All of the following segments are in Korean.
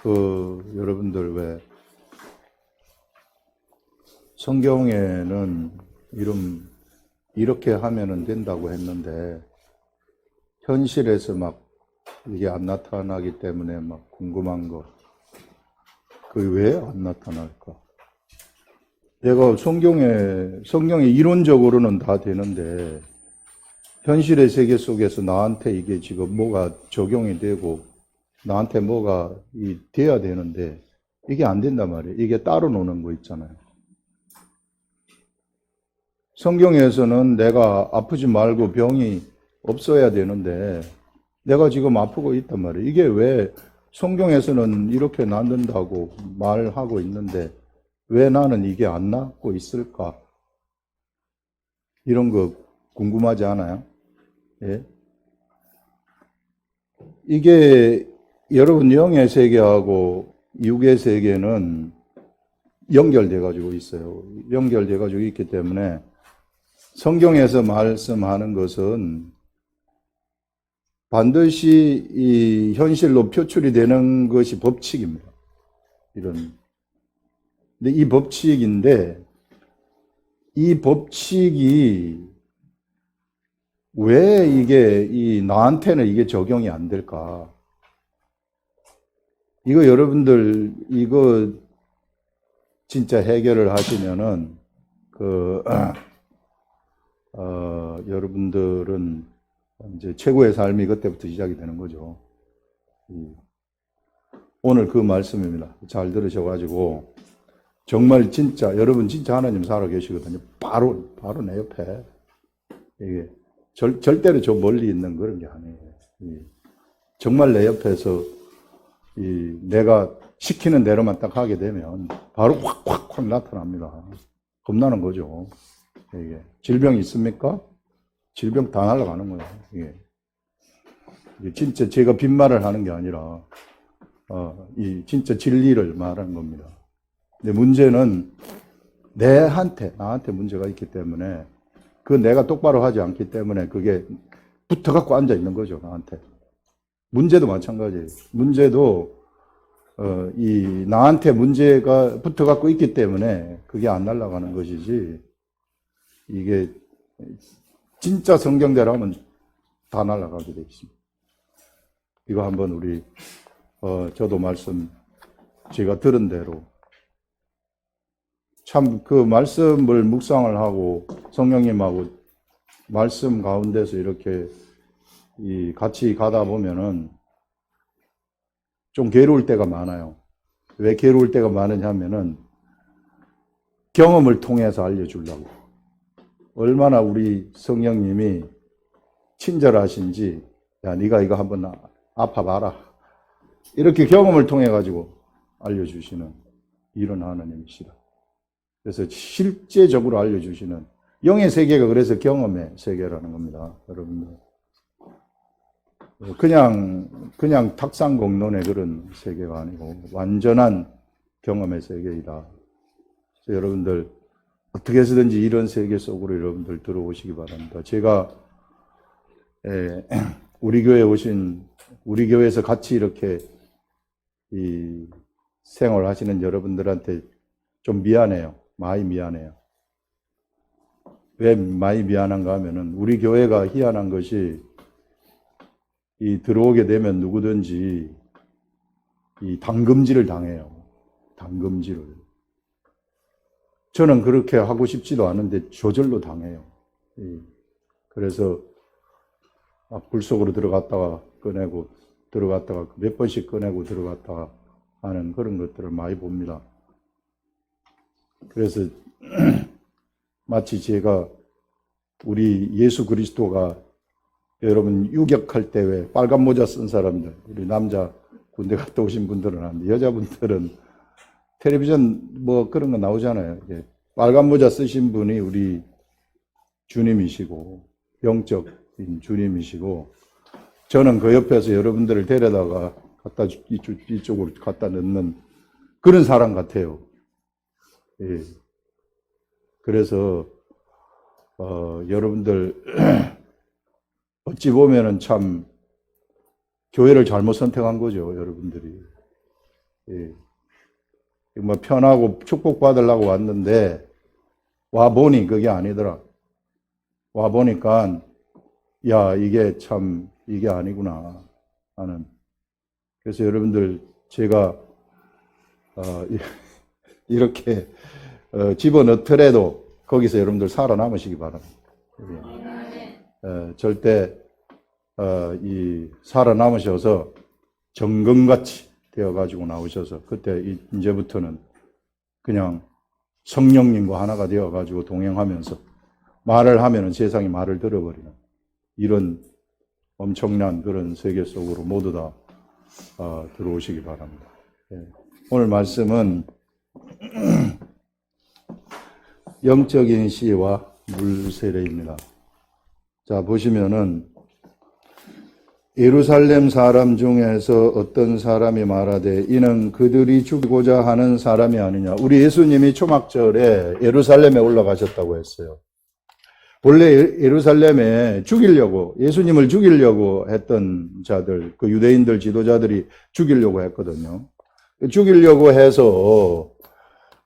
여러분들 왜 성경에는 이렇게 하면은 된다고 했는데 현실에서 막 이게 안 나타나기 때문에 막 궁금한 거. 그게 왜 안 나타날까? 내가 성경에 이론적으로는 다 되는데 현실의 세계 속에서 나한테 이게 지금 뭐가 적용이 되고 나한테 뭐가 돼야 되는데 이게 안 된단 말이에요. 이게 따로 노는 거 있잖아요. 성경에서는 내가 아프지 말고 병이 없어야 되는데 내가 지금 아프고 있단 말이에요. 이게 왜 성경에서는 이렇게 낫는다고 말하고 있는데 왜 나는 이게 안 낫고 있을까? 이런 거 궁금하지 않아요? 예? 이게 여러분 영의 세계하고 육의 세계는 연결돼 가지고 있어요. 연결돼 가지고 있기 때문에 성경에서 말씀하는 것은 반드시 이 현실로 표출이 되는 것이 법칙입니다. 근데 이 법칙인데 이 법칙이 왜 나한테는 이게 적용이 안 될까? 이거 여러분들 진짜 해결을 하시면은 여러분들은 이제 최고의 삶이 그때부터 시작이 되는 거죠. 오늘 그 말씀입니다. 잘 들으셔가지고 정말 진짜 여러분 진짜 하나님 살아 계시거든요. 바로 내 옆에 이게 절대로 저 멀리 있는 그런 게 아니에요. 정말 내 옆에서 내가 시키는 대로만 딱 하게 되면 바로 확 나타납니다. 겁나는 거죠. 이게 질병이 있습니까? 질병 다 날아가는 거예요. 이게 진짜 제가 빈말을 하는 게 아니라 진짜 진리를 말하는 겁니다. 근데 문제는 나한테 문제가 있기 때문에 내가 똑바로 하지 않기 때문에 그게 붙어갖고 앉아 있는 거죠, 나한테. 문제도 마찬가지예요. 문제도 나한테 문제가 붙어갖고 있기 때문에 그게 안 날아가는 것이지 이게 진짜 성경대로 하면 다 날아가게 되어 있습니다. 이거 한번 저도 제가 들은 대로 참 그 말씀을 묵상을 하고 성령님하고 말씀 가운데서 이렇게 같이 가다 보면은 좀 괴로울 때가 많아요. 왜 괴로울 때가 많으냐면은 경험을 통해서 알려주려고. 얼마나 우리 성령님이 친절하신지, 야, 네가 이거 한번 아파봐라. 이렇게 경험을 통해 가지고 알려주시는 이런 하나님이시다. 그래서 실제적으로 알려주시는 영의 세계가 그래서 경험의 세계라는 겁니다, 여러분들. 그냥 탁상공론의 그런 세계가 아니고 완전한 경험의 세계이다. 그래서 여러분들 어떻게 해서든지 이런 세계 속으로 여러분들 들어오시기 바랍니다. 제가 우리 교회에서 같이 이렇게 생활하시는 여러분들한테 좀 미안해요. 많이 미안해요. 왜 많이 미안한가 하면은 우리 교회가 희한한 것이 들어오게 되면 누구든지 당금질을 당해요. 당금질을. 저는 그렇게 하고 싶지도 않은데 저절로 당해요. 그래서 불 속으로 들어갔다가 꺼내고 들어갔다가 몇 번씩 꺼내고 들어갔다가 하는 그런 것들을 많이 봅니다. 그래서 마치 제가 우리 예수 그리스도가 여러분 유격할 때 왜 빨간 모자 쓴 사람들, 우리 남자 군대 갔다 오신 분들은 아는데 여자분들은 텔레비전 뭐 그런 거 나오잖아요. 빨간 모자 쓰신 분이 우리 주님이시고 영적인 주님이시고 저는 그 옆에서 여러분들을 데려다가 이쪽으로 갖다 넣는 그런 사람 같아요. 예. 그래서 여러분들 어찌 보면은 참 교회를 잘못 선택한 거죠, 여러분들이. 예. 뭐 편하고 축복받으려고 왔는데 와보니 그게 아니더라. 와보니까 야 이게 참 이게 아니구나 하는. 그래서 여러분들 제가 이렇게 집어넣더라도 거기서 여러분들 살아남으시기 바랍니다. 절대 이 살아남으셔서 정금같이 되어가지고 나오셔서 그때 이제부터는 그냥 성령님과 하나가 되어가지고 동행하면서 말을 하면은 세상이 말을 들어버리는 이런 엄청난 그런 세계 속으로 모두 다 들어오시기 바랍니다. 오늘 말씀은 영적인 시와 물세례입니다. 자, 보시면은 예루살렘 사람 중에서 어떤 사람이 말하되 이는 그들이 죽이고자 하는 사람이 아니냐. 우리 예수님이 초막절에 예루살렘에 올라가셨다고 했어요. 원래 예루살렘에 예수님을 죽이려고 했던 자들, 그 유대인들 지도자들이 죽이려고 했거든요. 죽이려고 해서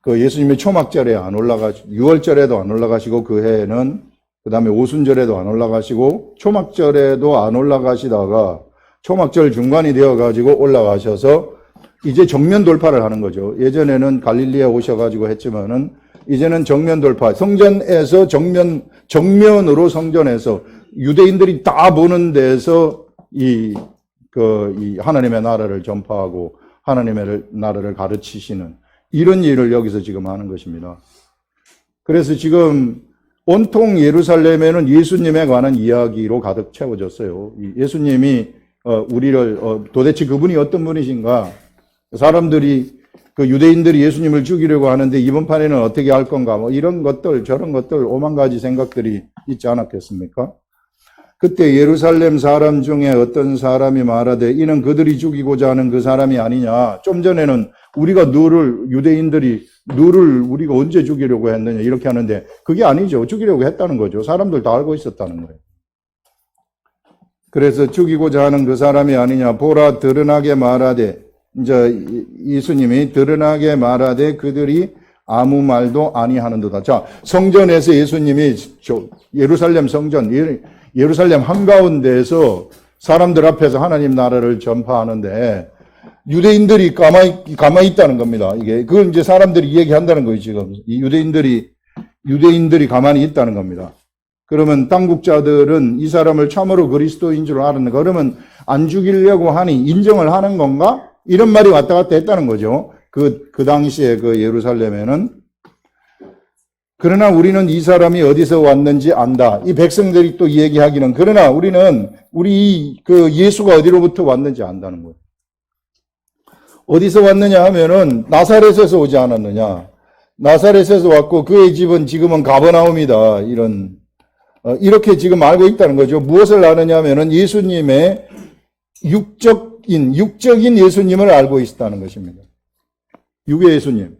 그 예수님이 초막절에 안 올라가시고 6월절에도 안 올라가시고 그 해에는 그 다음에 오순절에도 안 올라가시고 초막절에도 안 올라가시다가 초막절 중간이 되어가지고 올라가셔서 이제 정면 돌파를 하는 거죠. 예전에는 갈릴리에 오셔가지고 했지만은 이제는 정면 돌파, 성전에서 정면으로 성전에서 유대인들이 다 보는 데서 이 하나님의 나라를 전파하고 하나님의 나라를 가르치시는 이런 일을 여기서 지금 하는 것입니다. 그래서 지금 온통 예루살렘에는 예수님에 관한 이야기로 가득 채워졌어요. 예수님이 우리를 도대체 그분이 어떤 분이신가? 사람들이 그 유대인들이 예수님을 죽이려고 하는데 이번 판에는 어떻게 할 건가? 뭐 이런 것들 저런 것들 오만 가지 생각들이 있지 않았겠습니까? 그때 예루살렘 사람 중에 어떤 사람이 말하되 이는 그들이 죽이고자 하는 그 사람이 아니냐. 좀 전에는 우리가 유대인들이 우리가 언제 죽이려고 했느냐 이렇게 하는데 그게 아니죠. 죽이려고 했다는 거죠. 사람들 다 알고 있었다는 거예요. 그래서 죽이고자 하는 그 사람이 아니냐. 보라 드러나게 말하되 이제 예수님이 드러나게 말하되 그들이 아무 말도 아니하는도다. 자, 성전에서 예수님이 예루살렘 성전 예루살렘 한가운데에서 사람들 앞에서 하나님 나라를 전파하는데 유대인들이 가만히 있다는 겁니다. 그걸 이제 사람들이 얘기한다는 거예요, 지금. 이 유대인들이 가만히 있다는 겁니다. 그러면 당국자들은 이 사람을 참으로 그리스도인 줄 알았는가? 그러면 안 죽이려고 하니 인정을 하는 건가? 이런 말이 왔다 갔다 했다는 거죠. 그 당시에 그 예루살렘에는. 그러나 우리는 이 사람이 어디서 왔는지 안다. 이 백성들이 또 얘기하기는 그러나 우리 그 예수가 어디로부터 왔는지 안다는 거예요. 어디서 왔느냐 하면은 나사렛에서 오지 않았느냐. 나사렛에서 왔고 그의 집은 지금은 가버나움이다. 이렇게 지금 알고 있다는 거죠. 무엇을 아느냐 하면은 예수님의 육적인 예수님을 알고 있다는 것입니다. 육의 예수님.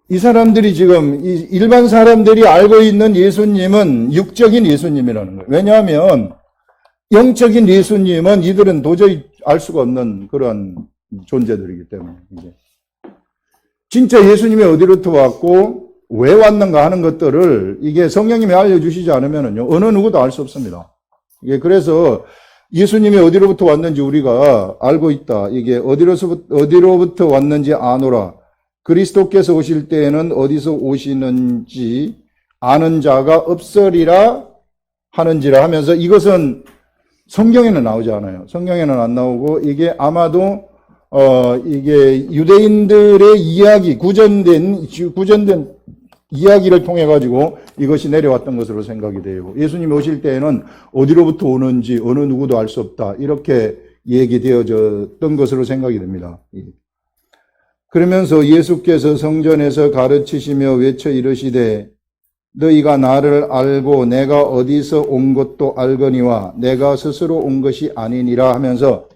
이 사람들이 지금 일반 사람들이 알고 있는 예수님은 육적인 예수님이라는 거예요. 왜냐하면 영적인 예수님은 이들은 도저히 알 수가 없는 그런 존재들이기 때문에 이제 진짜 예수님이 어디로부터 왔고 왜 왔는가 하는 것들을 이게 성령님이 알려주시지 않으면요 어느 누구도 알 수 없습니다. 이게 그래서 예수님이 어디로부터 왔는지 우리가 알고 있다. 이게 어디로부터 왔는지 아노라. 그리스도께서 오실 때에는 어디서 오시는지 아는 자가 없으리라 하는지라 하면서 이것은 성경에는 나오지 않아요. 성경에는 안 나오고 이게 아마도 이게 유대인들의 이야기 구전된 이야기를 통해 가지고 이것이 내려왔던 것으로 생각이 돼요. 예수님이 오실 때에는 어디로부터 오는지 어느 누구도 알 수 없다. 이렇게 얘기되어졌던 것으로 생각이 됩니다. 그러면서 예수께서 성전에서 가르치시며 외쳐 이르시되 너희가 나를 알고 내가 어디서 온 것도 알거니와 내가 스스로 온 것이 아니니라 하면서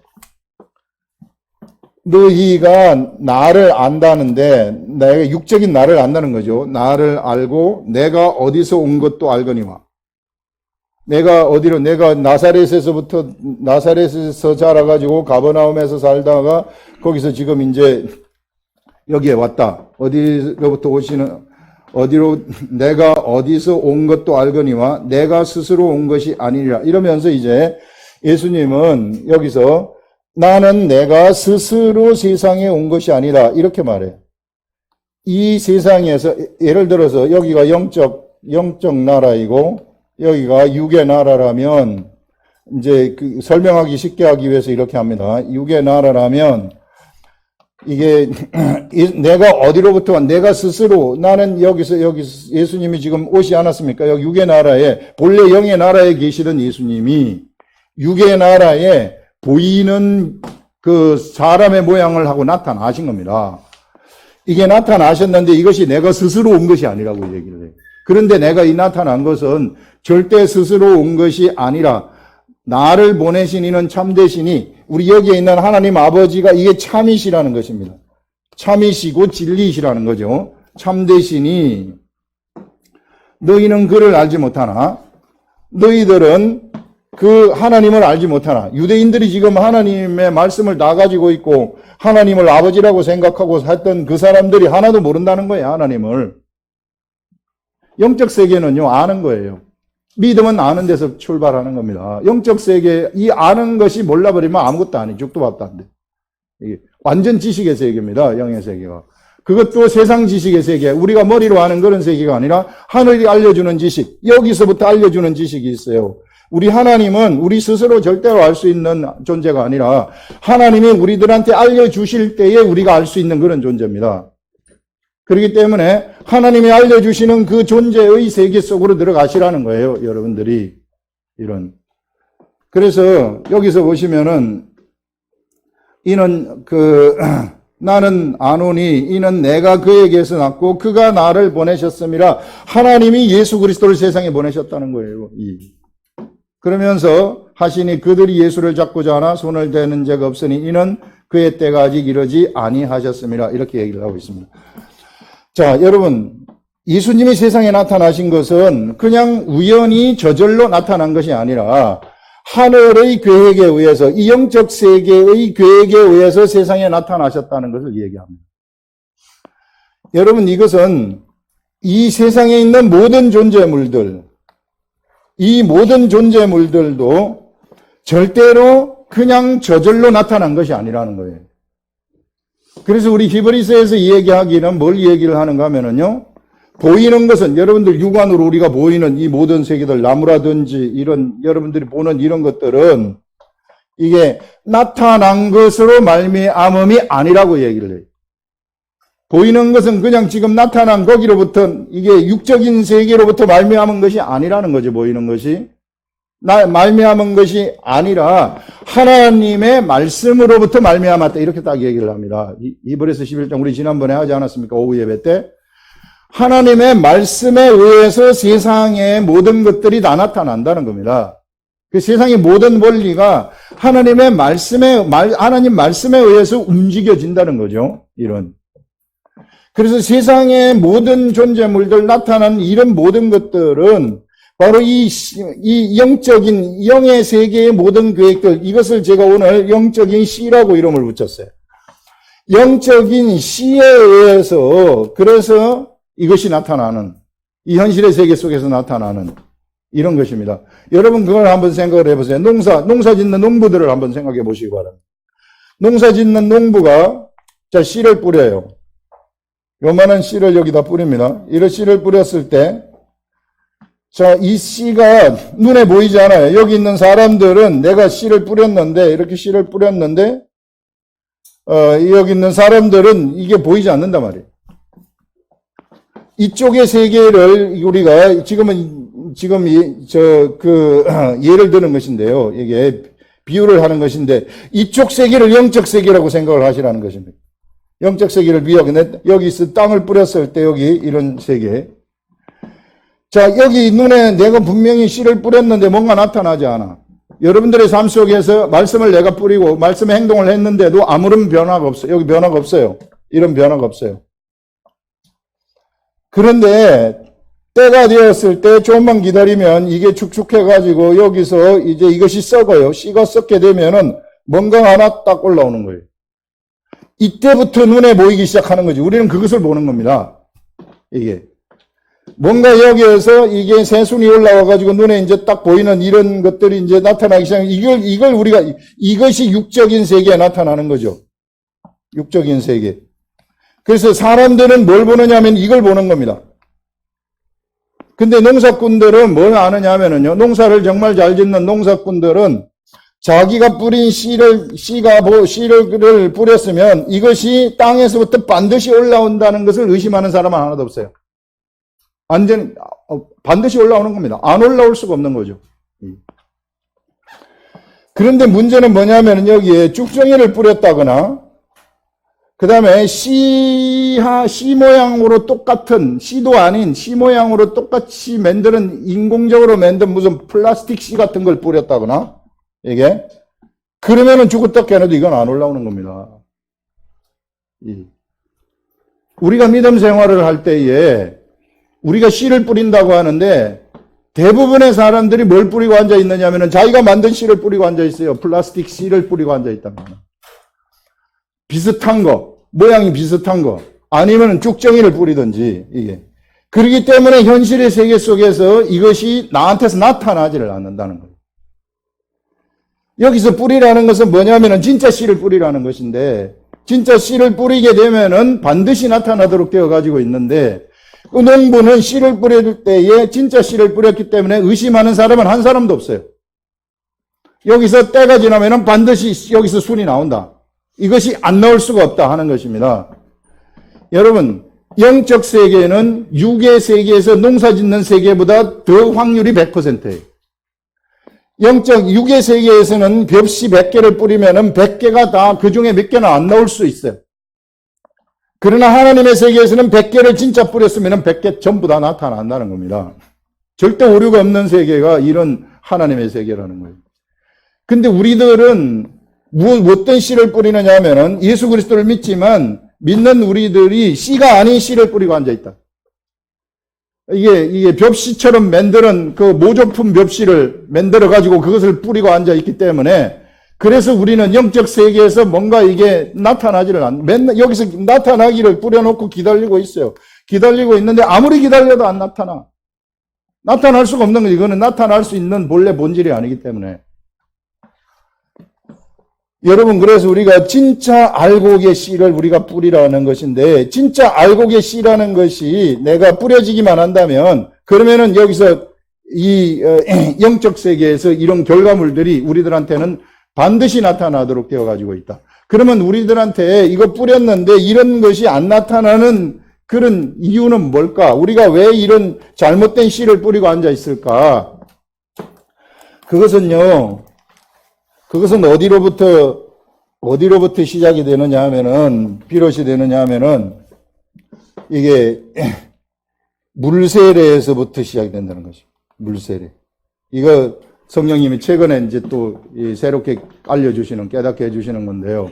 너희가 나를 안다는데 내가 육적인 나를 안다는 거죠. 나를 알고 내가 어디서 온 것도 알거니와 내가 나사렛에서 자라가지고 가버나움에서 살다가 거기서 지금 이제 여기에 왔다. 내가 어디서 온 것도 알거니와 내가 스스로 온 것이 아니라. 이러면서 이제 예수님은 여기서 나는 내가 스스로 세상에 온 것이 아니라 이렇게 말해요. 이 세상에서 예를 들어서 여기가 영적 나라이고 여기가 육의 나라라면 이제 설명하기 쉽게 하기 위해서 이렇게 합니다. 육의 나라라면 이게 내가 어디로부터 내가 스스로 나는 여기 예수님이 지금 오지 않았습니까? 여기 육의 나라에 본래 영의 나라에 계시던 예수님이 육의 나라에 보이는 그 사람의 모양을 하고 나타나신 겁니다. 이게 나타나셨는데 이것이 내가 스스로 온 것이 아니라고 얘기를 해요. 그런데 내가 이 나타난 것은 절대 스스로 온 것이 아니라 나를 보내신 이는 참되시니 우리 여기에 있는 하나님 아버지가 이게 참이시라는 것입니다. 참이시고 진리이시라는 거죠. 참되시니 너희는 그를 알지 못하나 너희들은 그 하나님을 알지 못하나. 유대인들이 지금 하나님의 말씀을 다 가지고 있고 하나님을 아버지라고 생각하고 했던 그 사람들이 하나도 모른다는 거예요. 하나님을. 영적 세계는요, 아는 거예요. 믿음은 아는 데서 출발하는 겁니다. 영적 세계, 이 아는 것이 몰라버리면 아무것도 아니, 죽도 밥도 안 돼. 이게 완전 지식의 세계입니다. 영의 세계가. 그것도 세상 지식의 세계, 우리가 머리로 아는 그런 세계가 아니라 하늘이 알려주는 지식, 여기서부터 알려주는 지식이 있어요. 우리 하나님은 우리 스스로 절대로 알 수 있는 존재가 아니라 하나님이 우리들한테 알려주실 때에 우리가 알 수 있는 그런 존재입니다. 그렇기 때문에 하나님이 알려주시는 그 존재의 세계 속으로 들어가시라는 거예요. 여러분들이. 그래서 여기서 보시면은 이는 나는 아노니 이는 내가 그에게서 났고 그가 나를 보내셨음이라. 하나님이 예수 그리스도를 세상에 보내셨다는 거예요. 그러면서 하시니 그들이 예수를 잡고자 하나 손을 대는 자가 없으니 이는 그의 때가 아직 이르지 아니하셨음이라. 이렇게 얘기를 하고 있습니다. 자, 여러분, 예수님이 세상에 나타나신 것은 그냥 우연히 저절로 나타난 것이 아니라 하늘의 계획에 의해서, 이 영적 세계의 계획에 의해서 세상에 나타나셨다는 것을 얘기합니다. 여러분, 이것은 이 세상에 있는 모든 존재물들, 이 모든 존재물들도 절대로 그냥 저절로 나타난 것이 아니라는 거예요. 그래서 우리 히브리서에서 이 얘기하기는 뭘 얘기를 하는가 하면은요, 보이는 것은 여러분들 육안으로 우리가 보이는 이 모든 세계들, 나무라든지 이런 여러분들이 보는 이런 것들은 이게 나타난 것으로 말미암음이 아니라고 얘기를 해요. 보이는 것은 그냥 지금 나타난 거기로부터 이게 육적인 세계로부터 말미암은 것이 아니라는 거죠. 보이는 것이 말미암은 것이 아니라 하나님의 말씀으로부터 말미암았다. 이렇게 딱 얘기를 합니다. 히브리서 11장 우리 지난번에 하지 않았습니까? 오후 예배 때. 하나님의 말씀에 의해서 세상의 모든 것들이 다 나타난다는 겁니다. 그 세상의 모든 원리가 하나님 말씀에 의해서 움직여진다는 거죠. 그래서 세상의 모든 존재물들 나타난 이런 모든 것들은 바로 이 영적인, 영의 세계의 모든 계획들, 이것을 제가 오늘 영적인 씨라고 이름을 붙였어요. 영적인 씨에 의해서, 그래서 이것이 나타나는, 이 현실의 세계 속에서 나타나는 이런 것입니다. 여러분, 그걸 한번 생각을 해보세요. 농사 짓는 농부들을 한번 생각해 보시기 바랍니다. 농사 짓는 농부가, 씨를 뿌려요. 요만한 씨를 여기다 뿌립니다. 이런 씨를 뿌렸을 때, 이 씨가 눈에 보이지 않아요. 여기 있는 사람들은 내가 씨를 뿌렸는데, 이렇게 씨를 뿌렸는데, 여기 있는 사람들은 이게 보이지 않는단 말이에요. 이쪽의 세계를 우리가 예를 드는 것인데요. 이게 비유를 하는 것인데, 이쪽 세계를 영적 세계라고 생각을 하시라는 것입니다. 영적 세계를 비유하는데, 여기 있어 땅을 뿌렸을 때 여기 이런 세계. 여기 눈에 내가 분명히 씨를 뿌렸는데 뭔가 나타나지 않아. 여러분들의 삶 속에서 말씀을 내가 뿌리고 말씀의 행동을 했는데도 아무런 변화가 없어요. 여기 변화가 없어요. 이런 변화가 없어요. 그런데 때가 되었을 때 조금만 기다리면 이게 축축해가지고 여기서 이제 이것이 썩어요. 씨가 썩게 되면은 뭔가 하나 딱 올라오는 거예요. 이때부터 눈에 보이기 시작하는 거지. 우리는 그것을 보는 겁니다. 이게. 뭔가 여기에서 이게 새순이 올라와가지고 눈에 이제 딱 보이는 이런 것들이 이제 나타나기 시작해. 이걸 우리가, 이것이 육적인 세계에 나타나는 거죠. 육적인 세계. 그래서 사람들은 뭘 보느냐 하면 이걸 보는 겁니다. 근데 농사꾼들은 뭘 아느냐 하면은요, 농사를 정말 잘 짓는 농사꾼들은 자기가 뿌린 씨를 뿌렸으면 이것이 땅에서부터 반드시 올라온다는 것을 의심하는 사람은 하나도 없어요. 반드시 올라오는 겁니다. 안 올라올 수가 없는 거죠. 그런데 문제는 뭐냐면 여기에 죽정이를 뿌렸다거나 그 다음에 씨 모양으로 똑같은, 씨도 아닌 씨 모양으로 똑같이 인공적으로 만든 무슨 플라스틱 씨 같은 걸 뿌렸다거나, 이게. 그러면은 죽었다 깨어도 이건 안 올라오는 겁니다. 우리가 믿음 생활을 할 때에 우리가 씨를 뿌린다고 하는데 대부분의 사람들이 뭘 뿌리고 앉아 있느냐면은 자기가 만든 씨를 뿌리고 앉아 있어요. 플라스틱 씨를 뿌리고 앉아 있단 말이에요. 비슷한 거, 모양이 비슷한 거, 아니면 죽정이를 뿌리든지, 이게. 그렇기 때문에 현실의 세계 속에서 이것이 나한테서 나타나지를 않는다는 거예요. 여기서 뿌리라는 것은 뭐냐면은 진짜 씨를 뿌리라는 것인데, 진짜 씨를 뿌리게 되면은 반드시 나타나도록 되어 가지고 있는데, 그 농부는 씨를 뿌릴 때에 진짜 씨를 뿌렸기 때문에 의심하는 사람은 한 사람도 없어요. 여기서 때가 지나면은 반드시 여기서 순이 나온다. 이것이 안 나올 수가 없다 하는 것입니다. 여러분, 영적 세계는 육의 세계에서 농사 짓는 세계보다 더 확률이 100%예요. 육의 세계에서는 벽시 100개를 뿌리면은 100개가 다 그 중에 몇 개는 안 나올 수 있어요. 그러나 하나님의 세계에서는 100개를 진짜 뿌렸으면 100개 전부 다 나타난다는 겁니다. 절대 오류가 없는 세계가 이런 하나님의 세계라는 거예요. 근데 우리들은 어떤 씨를 뿌리느냐 하면은 예수 그리스도를 믿지만 믿는 우리들이 씨가 아닌 씨를 뿌리고 앉아있다. 이게 벽시처럼 만드는 그 모조품 벽시를 만들어가지고 그것을 뿌리고 앉아있기 때문에 그래서 우리는 영적 세계에서 뭔가 이게 나타나지를 맨날 여기서 나타나기를 뿌려놓고 기다리고 있어요. 기다리고 있는데 아무리 기다려도 안 나타나. 나타날 수가 없는 거죠. 이거는 나타날 수 있는 본래 본질이 아니기 때문에. 여러분, 그래서 우리가 진짜 알곡의 씨를 우리가 뿌리라는 것인데, 진짜 알곡의 씨라는 것이 내가 뿌려지기만 한다면, 그러면은 여기서 이 영적 세계에서 이런 결과물들이 우리들한테는 반드시 나타나도록 되어 가지고 있다. 그러면 우리들한테 이거 뿌렸는데 이런 것이 안 나타나는 그런 이유는 뭘까? 우리가 왜 이런 잘못된 씨를 뿌리고 앉아 있을까? 그것은 어디로부터 시작이 되느냐 하면은, 비롯이 되느냐 하면은, 이게 물세례에서부터 시작이 된다는 것이죠. 물세례. 이거 성령님이 최근에 이제 또 새롭게 알려주시는, 깨닫게 해주시는 건데요.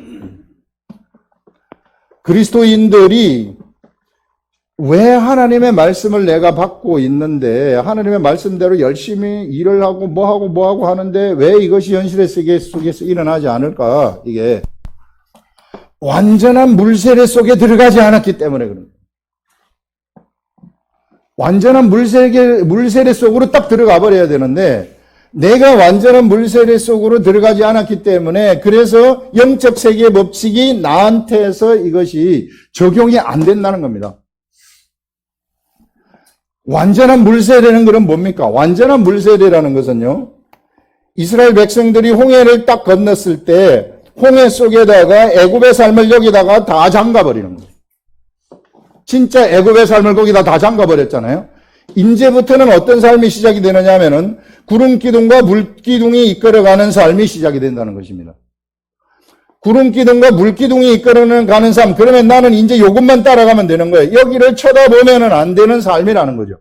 그리스도인들이 왜 하나님의 말씀을 내가 받고 있는데 하나님의 말씀대로 열심히 일을 하고 뭐하고 하는데 왜 이것이 현실의 세계 속에서 일어나지 않을까? 이게 완전한 물세례 속에 들어가지 않았기 때문에 그런 거예요. 완전한 물세례 속으로 딱 들어가 버려야 되는데 내가 완전한 물세례 속으로 들어가지 않았기 때문에 그래서 영적 세계의 법칙이 나한테서 이것이 적용이 안 된다는 겁니다. 완전한 물세례는 그럼 뭡니까? 완전한 물세례라는 것은요, 이스라엘 백성들이 홍해를 딱 건넜을 때 홍해 속에다가 애굽의 삶을 여기다가 다 잠가버리는 거예요. 진짜 애굽의 삶을 거기다 다 잠가버렸잖아요. 이제부터는 어떤 삶이 시작이 되느냐 하면은 구름 기둥과 물 기둥이 이끌어가는 삶이 시작이 된다는 것입니다. 구름 기둥과 물 기둥이 이끌어가는 삶, 그러면 나는 이제 이것만 따라가면 되는 거예요. 여기를 쳐다보면은 안 되는 삶이라는 거죠.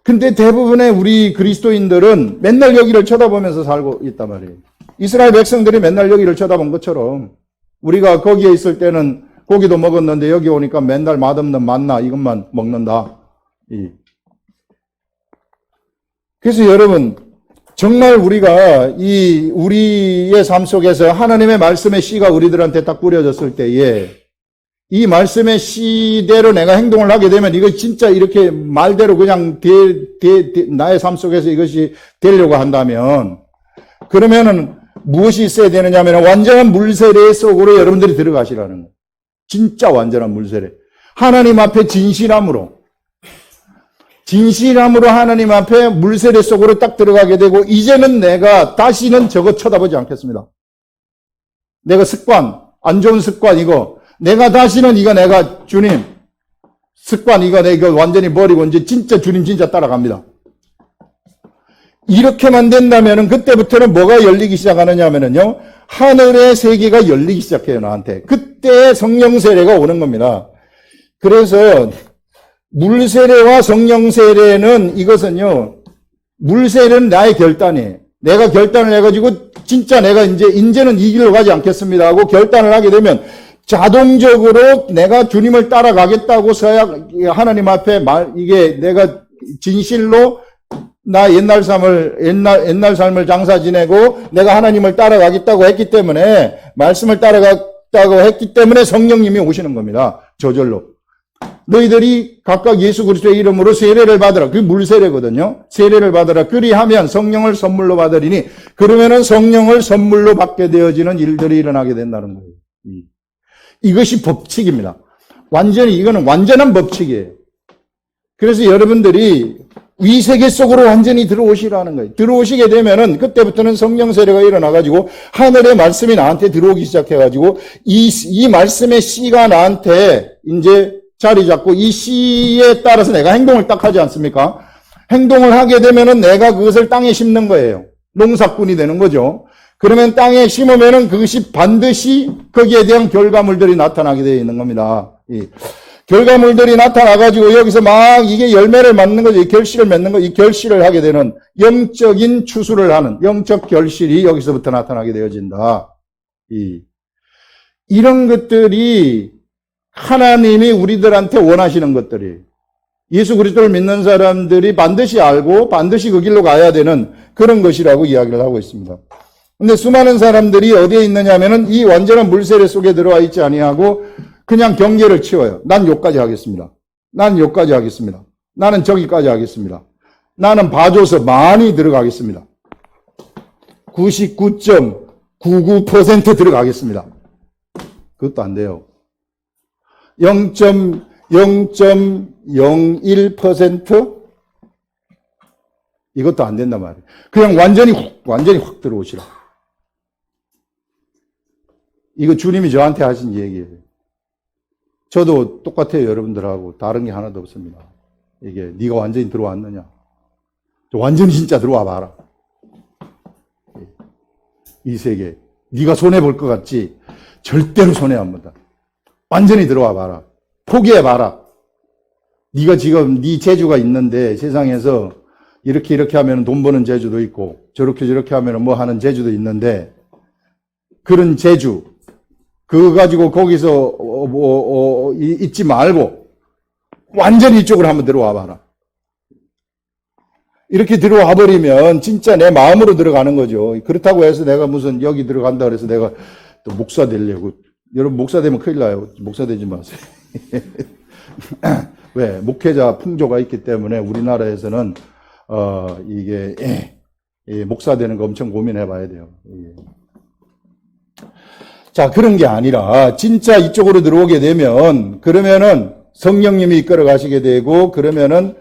근데 대부분의 우리 그리스도인들은 맨날 여기를 쳐다보면서 살고 있단 말이에요. 이스라엘 백성들이 맨날 여기를 쳐다본 것처럼 우리가 거기에 있을 때는 고기도 먹었는데 여기 오니까 맨날 맛없는 만나 이것만 먹는다. 그래서 여러분, 정말 우리가 우리의 삶 속에서 하나님의 말씀의 씨가 우리들한테 딱 뿌려졌을 때에 이 말씀의 씨대로 내가 행동을 하게 되면 이거 진짜 이렇게 말대로 그냥 나의 삶 속에서 이것이 되려고 한다면 그러면은 무엇이 있어야 되느냐 하면 완전한 물세례 속으로 여러분들이 들어가시라는 거예요. 진짜 완전한 물세례. 하나님 앞에 진실함으로 하나님 앞에 물세례 속으로 딱 들어가게 되고 이제는 내가 다시는 저거 쳐다보지 않겠습니다. 내가 습관, 안 좋은 습관 이거 내가 다시는 내가 주님 습관 이거 내가 완전히 버리고 이제 진짜 주님 진짜 따라갑니다. 이렇게만 된다면은 그때부터는 뭐가 열리기 시작하느냐 하면은요. 하늘의 세계가 열리기 시작해요, 나한테. 그때 성령 세례가 오는 겁니다. 그래서 물세례와 성령 세례는 이것은요. 물세례는 나의 결단이에요. 내가 결단을 해가지고 진짜 내가 이제는 이 길로 가지 않겠습니다 하고 결단을 하게 되면 자동적으로 내가 주님을 따라가겠다고 하나님 앞에 이게 내가 진실로 나 옛날 삶을 장사 지내고 내가 하나님을 따라가겠다고 했기 때문에 말씀을 따라가겠다고 했기 때문에 성령님이 오시는 겁니다. 저절로. 너희들이 각각 예수 그리스도의 이름으로 세례를 받으라. 그게 물세례거든요. 세례를 받으라. 그리하면 성령을 선물로 받으리니 그러면은 성령을 선물로 받게 되어지는 일들이 일어나게 된다는 거예요. 이것이 법칙입니다. 이거는 완전한 법칙이에요. 그래서 여러분들이 이 세계 속으로 완전히 들어오시라는 거예요. 들어오시게 되면은 그때부터는 성령 세례가 일어나가지고 하늘의 말씀이 나한테 들어오기 시작해가지고 이 말씀의 씨가 나한테 이제 자리 잡고 이 씨에 따라서 내가 행동을 딱 하지 않습니까? 행동을 하게 되면은 내가 그것을 땅에 심는 거예요. 농사꾼이 되는 거죠. 그러면 땅에 심으면은 그것이 반드시 거기에 대한 결과물들이 나타나게 되어 있는 겁니다. 결과물들이 나타나가지고 여기서 막 이게 열매를 맺는 거죠. 이 결실을 맺는 거, 이 결실을 하게 되는 영적인 추수를 하는 영적 결실이 여기서부터 나타나게 되어진다. 이런 것들이 하나님이 우리들한테 원하시는 것들이 예수 그리스도를 믿는 사람들이 반드시 알고 반드시 그 길로 가야 되는 그런 것이라고 이야기를 하고 있습니다. 근데 수많은 사람들이 어디에 있느냐 하면은 이 완전한 물세례 속에 들어와 있지 아니하고 그냥 경계를 치워요. 난 여기까지 하겠습니다. 난 여기까지 하겠습니다. 나는 저기까지 하겠습니다. 나는 봐줘서 많이 들어가겠습니다. 99.99% 들어가겠습니다. 그것도 안 돼요. 0.01% 이것도 안 된단 말이에요. 그냥 완전히 확 들어오시라. 이거 주님이 저한테 하신 얘기예요. 저도 똑같아요. 여러분들하고 다른 게 하나도 없습니다. 이게 네가 완전히 들어왔느냐. 완전히 진짜 들어와 봐라. 이 세계 네가 손해볼 것 같지? 절대로 손해 안 본다. 완전히 들어와 봐라. 포기해 봐라. 네가 지금 네 재주가 있는데 세상에서 이렇게 하면 돈 버는 재주도 있고 저렇게 하면 뭐 하는 재주도 있는데 그런 재주 그거 가지고 거기서 있지 말고 완전히 이쪽으로 한번 들어와 봐라. 이렇게 들어와 버리면 진짜 내 마음으로 들어가는 거죠. 그렇다고 해서 내가 무슨 여기 들어간다 그래서 내가 또 목사 되려고. 여러분 목사 되면 큰일 나요. 목사 되지 마세요. 왜? 목회자 풍조가 있기 때문에 우리나라에서는 이게 목사 되는 거 엄청 고민해 봐야 돼요. 자, 그런 게 아니라 진짜 이쪽으로 들어오게 되면 그러면은 성령님이 이끌어 가시게 되고 그러면은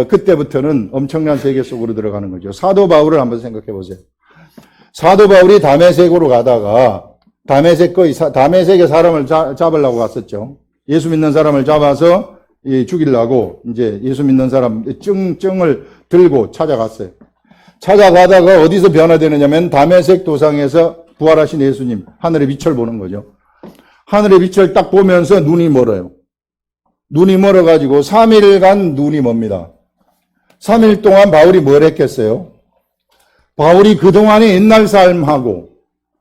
그때부터는 엄청난 세계 속으로 들어가는 거죠. 사도 바울을 한번 생각해 보세요. 사도 바울이 다메섹으로 가다가 다메섹에 사람을 잡으려고 갔었죠. 예수 믿는 사람을 잡아서 죽이려고 이제 예수 믿는 사람 증을 들고 찾아갔어요. 찾아가다가 어디서 변화되느냐면 다메섹 도상에서 부활하신 예수님 하늘의 빛을 보는 거죠. 하늘의 빛을 딱 보면서 눈이 멀어요. 눈이 멀어가지고 3일간 눈이 멉니다. 3일 동안 바울이 뭘 했겠어요? 바울이 그동안의 옛날 삶하고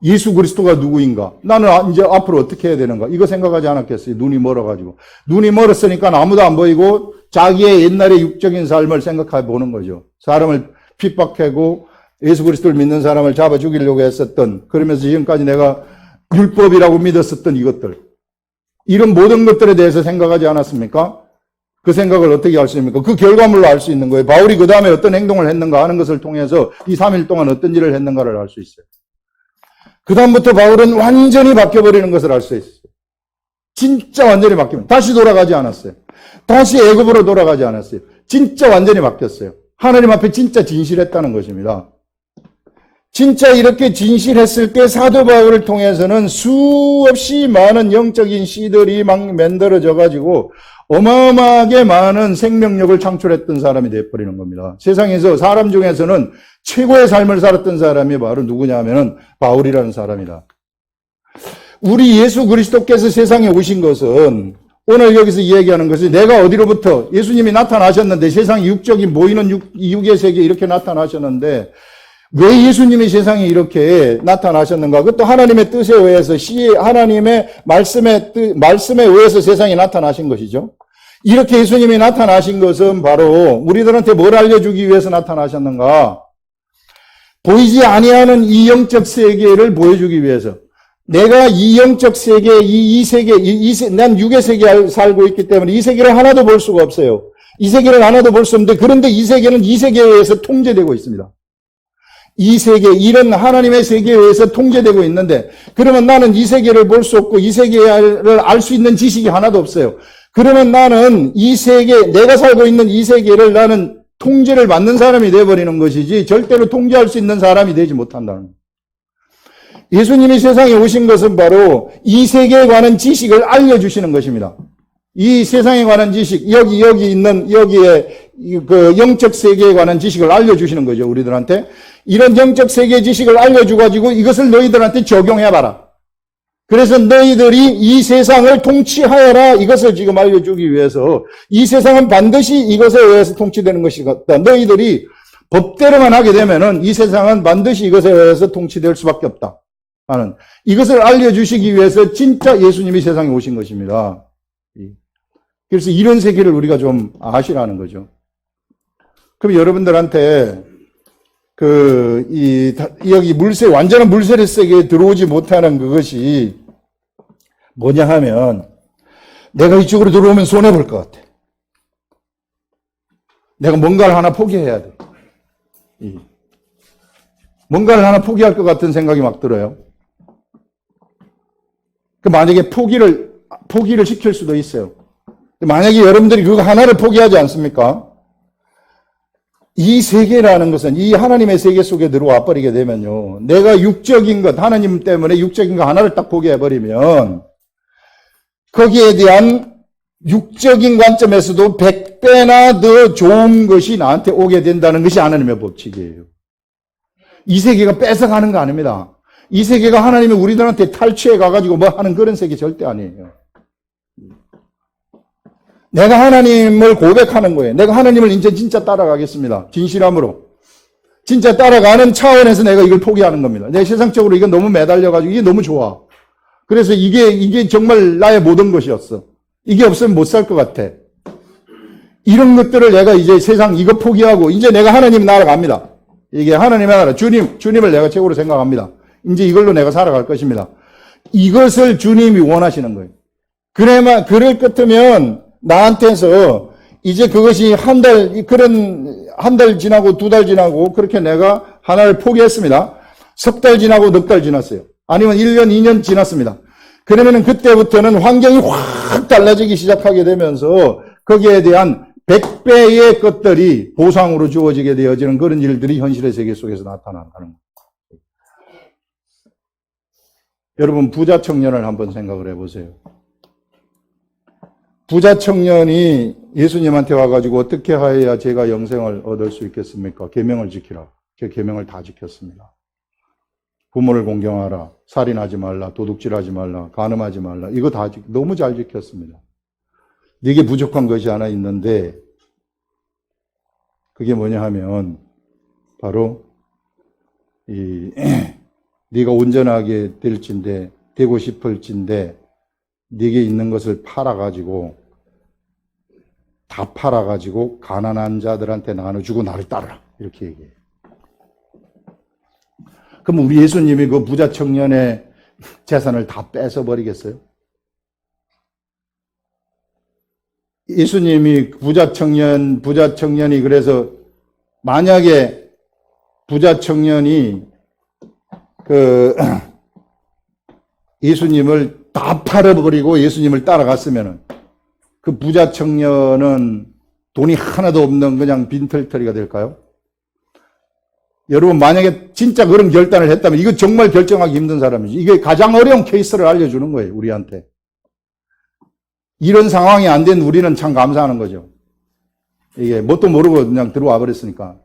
예수 그리스도가 누구인가? 나는 이제 앞으로 어떻게 해야 되는가? 이거 생각하지 않았겠어요? 눈이 멀어가지고. 눈이 멀었으니까 아무도 안 보이고 자기의 옛날의 육적인 삶을 생각해 보는 거죠. 사람을 핍박하고 예수 그리스도를 믿는 사람을 잡아 죽이려고 했었던, 그러면서 지금까지 내가 율법이라고 믿었었던 이것들. 이런 모든 것들에 대해서 생각하지 않았습니까? 그 생각을 어떻게 할 수 있습니까? 그 결과물로 알 수 있는 거예요. 바울이 그 다음에 어떤 행동을 했는가 하는 것을 통해서 이 3일 동안 어떤 일을 했는가를 알 수 있어요. 그 다음부터 바울은 완전히 바뀌어버리는 것을 알 수 있어요. 진짜 완전히 바뀌면 다시 돌아가지 않았어요. 다시 애굽으로 돌아가지 않았어요. 진짜 완전히 바뀌었어요. 하나님 앞에 진짜 진실했다는 것입니다. 진짜 이렇게 진실했을 때 사도 바울을 통해서는 수없이 많은 영적인 씨들이 막 만들어져 가지고 어마어마하게 많은 생명력을 창출했던 사람이 되어버리는 겁니다. 세상에서 사람 중에서는 최고의 삶을 살았던 사람이 바로 누구냐면은 바울이라는 사람이다. 우리 예수 그리스도께서 세상에 오신 것은, 오늘 여기서 이야기하는 것은 내가 어디로부터 예수님이 나타나셨는데, 세상에 육적인 보이는 육의 세계에 이렇게 나타나셨는데 왜 예수님이 세상에 이렇게 나타나셨는가? 그것도 하나님의 뜻에 의해서, 하나님의 말씀에 의해서 세상에 나타나신 것이죠. 이렇게 예수님이 나타나신 것은 바로 우리들한테 뭘 알려주기 위해서 나타나셨는가? 보이지 아니하는 이 영적 세계를 보여주기 위해서. 내가 이 영적 세계, 난 육의 세계에 살고 있기 때문에 이 세계를 하나도 볼 수가 없어요. 이 세계를 하나도 볼 수 없는데, 그런데 이 세계는 이 세계에 의해서 통제되고 있습니다. 이 세계, 이런 하나님의 세계에 의해서 통제되고 있는데, 그러면 나는 이 세계를 볼 수 없고 이 세계를 알 수 있는 지식이 하나도 없어요. 그러면 나는 이 세계, 내가 살고 있는 이 세계를 나는 통제를 받는 사람이 되어버리는 것이지 절대로 통제할 수 있는 사람이 되지 못한다는 거예요. 예수님이 세상에 오신 것은 바로 이 세계에 관한 지식을 알려주시는 것입니다. 이 세상에 관한 지식, 여기 있는, 여기에 그 영적 세계에 관한 지식을 알려주시는 거죠, 우리들한테. 이런 영적 세계 지식을 알려줘가지고 이것을 너희들한테 적용해봐라. 그래서 너희들이 이 세상을 통치하여라, 이것을 지금 알려주기 위해서, 이 세상은 반드시 이것에 의해서 통치되는 것이다. 너희들이 법대로만 하게 되면은 이 세상은 반드시 이것에 의해서 통치될 수밖에 없다 하는, 이것을 알려주시기 위해서 진짜 예수님이 세상에 오신 것입니다. 그래서 이런 세계를 우리가 좀 아시라는 거죠. 그럼 여러분들한테 여기 완전한 물세례 세계에 들어오지 못하는 그것이 뭐냐 하면, 내가 이쪽으로 들어오면 손해볼 것 같아. 내가 뭔가를 하나 포기해야 돼. 뭔가를 하나 포기할 것 같은 생각이 막 들어요. 만약에 포기를 시킬 수도 있어요. 만약에 여러분들이 그거 하나를 포기하지 않습니까? 이 세계라는 것은 이 하나님의 세계 속에 들어와 버리게 되면요, 내가 육적인 것, 하나님 때문에 육적인 것 하나를 딱 포기해버리면 거기에 대한 육적인 관점에서도 100배나 더 좋은 것이 나한테 오게 된다는 것이 하나님의 법칙이에요. 이 세계가 뺏어가는 거 아닙니다. 이 세계가 하나님이 우리들한테 탈취해 가가지고 뭐 하는 그런 세계 절대 아니에요. 내가 하나님을 고백하는 거예요. 내가 하나님을 이제 진짜 따라가겠습니다. 진실함으로. 진짜 따라가는 차원에서 내가 이걸 포기하는 겁니다. 내 세상적으로 이건 너무 매달려가지고 이게 너무 좋아. 그래서 이게 정말 나의 모든 것이었어. 이게 없으면 못 살 것 같아. 이런 것들을 내가 이제 세상 이거 포기하고 이제 내가 하나님 나라 갑니다. 이게 하나님의 나라, 주님을 내가 최고로 생각합니다. 이제 이걸로 내가 살아갈 것입니다. 이것을 주님이 원하시는 거예요. 그럴 것이면 나한테서 이제 그것이 한 달 지나고 2달 지나고 그렇게 내가 하나를 포기했습니다. 석 달 지나고 넉 달 지났어요. 아니면 1년, 2년 지났습니다. 그러면은 그때부터는 환경이 확 달라지기 시작하게 되면서 거기에 대한 100배의 것들이 보상으로 주어지게 되어지는 그런 일들이 현실의 세계 속에서 나타나는 거예요. 여러분, 부자 청년을 한번 생각을 해보세요. 부자 청년이 예수님한테 와가지고 어떻게 하여야 제가 영생을 얻을 수 있겠습니까? 계명을 지키라. 제 계명을 다 지켰습니다. 부모를 공경하라. 살인하지 말라. 도둑질하지 말라. 간음하지 말라. 이거 다 너무 잘 지켰습니다. 네게 부족한 것이 하나 있는데 그게 뭐냐 하면 바로 네가 온전하게 될진데, 되고 싶을진데, 네게 있는 것을 팔아가지고, 다 팔아가지고 가난한 자들한테 나눠주고 나를 따르라. 이렇게 얘기해요. 그럼 우리 예수님이 그 부자 청년의 재산을 다 뺏어버리겠어요? 예수님이 부자 청년이 그래서 만약에 부자 청년이 예수님을 다 팔아버리고 예수님을 따라갔으면은 그 부자 청년은 돈이 하나도 없는 그냥 빈털터리가 될까요? 여러분 만약에 진짜 그런 결단을 했다면 이거 정말 결정하기 힘든 사람이지. 이게 가장 어려운 케이스를 알려주는 거예요. 우리한테. 이런 상황이 안 된 우리는 참 감사하는 거죠. 이게 뭣도 모르고 그냥 들어와 버렸으니까.